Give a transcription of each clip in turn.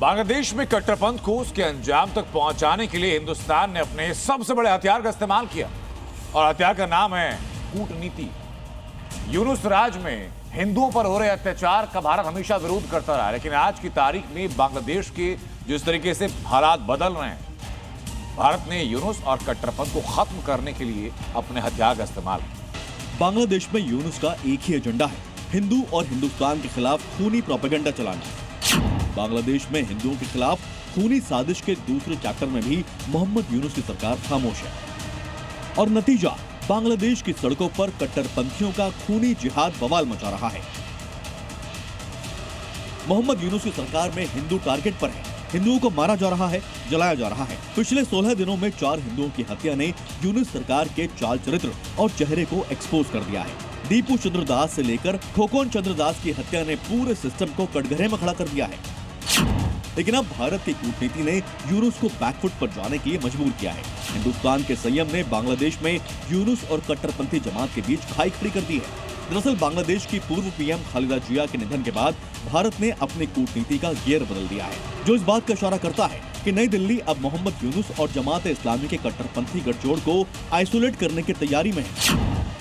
बांग्लादेश में कट्टरपंथ को उसके अंजाम तक पहुंचाने के लिए हिंदुस्तान ने अपने सबसे बड़े हथियार का इस्तेमाल किया और हथियार का नाम है कूटनीति। यूनुस राज में हिंदुओं पर हो रहे अत्याचार का भारत हमेशा विरोध करता रहा, लेकिन आज की तारीख में बांग्लादेश के जिस तरीके से हालात बदल रहे हैं, भारत ने यूनुस और कट्टरपंथ को खत्म करने के लिए अपने हथियार का इस्तेमाल किया। बांग्लादेश में यूनुस का एक ही एजेंडा है, हिंदू और हिंदुस्तान के खिलाफ खूनी प्रोपेगेंडा चलाना। बांग्लादेश में हिंदुओं के खिलाफ खूनी साजिश के दूसरे चैप्टर में भी मोहम्मद यूनुस की सरकार खामोश है और नतीजा बांग्लादेश की सड़कों पर कट्टरपंथियों का खूनी जिहाद बवाल मचा रहा है। मोहम्मद यूनुस की सरकार में हिंदू टारगेट पर है, हिंदुओं को मारा जा रहा है, जलाया जा रहा है। पिछले 16 दिनों में 4 हिंदुओं की हत्या ने यूनुस सरकार के चाल चरित्र और चेहरे को एक्सपोज कर दिया है। दीपू चंद्र दास से लेकर खोकोन चंद्र दास की हत्या ने पूरे सिस्टम को कटघरे में खड़ा कर दिया है। लेकिन अब भारत की कूटनीति ने यूनुस को बैकफुट पर जाने के लिए मजबूर किया है। हिंदुस्तान के संयम ने बांग्लादेश में यूनुस और कट्टरपंथी जमात के बीच खाई खड़ी कर दी है। दरअसल बांग्लादेश की पूर्व पीएम खालिदा जिया के निधन के बाद भारत ने अपनी कूटनीति का गियर बदल दिया है, जो इस बात का इशारा करता है कि नई दिल्ली अब मोहम्मद यूनुस और जमात इस्लामी के कट्टरपंथी गठजोड़ को आइसोलेट करने की तैयारी में है।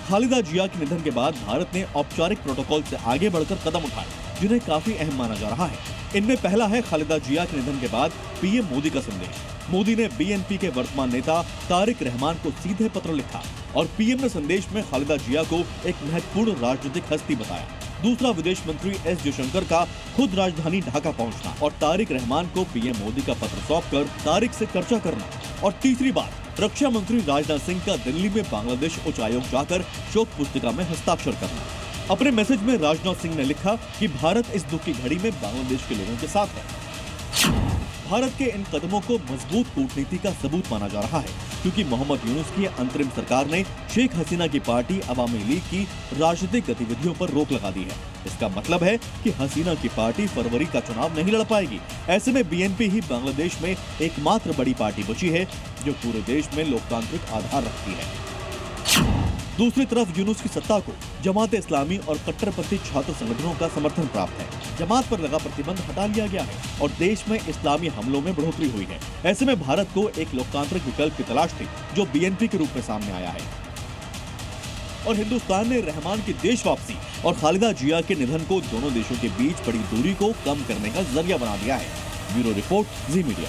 खालिदा जिया के निधन के बाद भारत ने औपचारिक प्रोटोकॉल से आगे बढ़कर कदम उठाए, जिन्हें काफी अहम माना जा रहा है। इनमें पहला है खालिदा जिया के निधन के बाद पीएम मोदी का संदेश। मोदी ने बीएनपी के वर्तमान नेता तारिक रहमान को सीधे पत्र लिखा और पीएम ने संदेश में खालिदा जिया को एक महत्वपूर्ण राजनीतिक हस्ती बताया। दूसरा, विदेश मंत्री एस जयशंकर का खुद राजधानी ढाका पहुंचना और तारिक रहमान को पीएम मोदी का पत्र सौंपकर तारिक से चर्चा करना। और तीसरी बात, रक्षा मंत्री राजनाथ सिंह का दिल्ली में बांग्लादेश उच्चायोग जाकर शोक पुस्तिका में हस्ताक्षर करना। अपने मैसेज में राजनाथ सिंह ने लिखा कि भारत इस दुख की घड़ी में बांग्लादेश के लोगों के साथ है। भारत के इन कदमों को मजबूत कूटनीति का सबूत माना जा रहा है, क्योंकि मोहम्मद यूनुस की अंतरिम सरकार ने शेख हसीना की पार्टी अवामी लीग की राजनीतिक गतिविधियों पर रोक लगा दी है। इसका मतलब है कि हसीना की पार्टी फरवरी का चुनाव नहीं लड़ पाएगी। ऐसे में बीएनपी ही बांग्लादेश में एकमात्र बड़ी पार्टी बची है जो पूरे देश में लोकतांत्रिक आधार रखती है। दूसरी तरफ यूनुस की सत्ता को जमात इस्लामी और कट्टरपंथी छात्र संगठनों का समर्थन प्राप्त है। जमात पर लगा प्रतिबंध हटा लिया गया है और देश में इस्लामी हमलों में बढ़ोतरी हुई है। ऐसे में भारत को एक लोकतांत्रिक विकल्प की तलाश थी, जो बीएनपी के रूप में सामने आया है। और हिंदुस्तान ने रहमान की देश वापसी और खालिदा जिया के निधन को दोनों देशों के बीच बड़ी दूरी को कम करने का जरिया बना दिया है। ब्यूरो रिपोर्ट, जी मीडिया।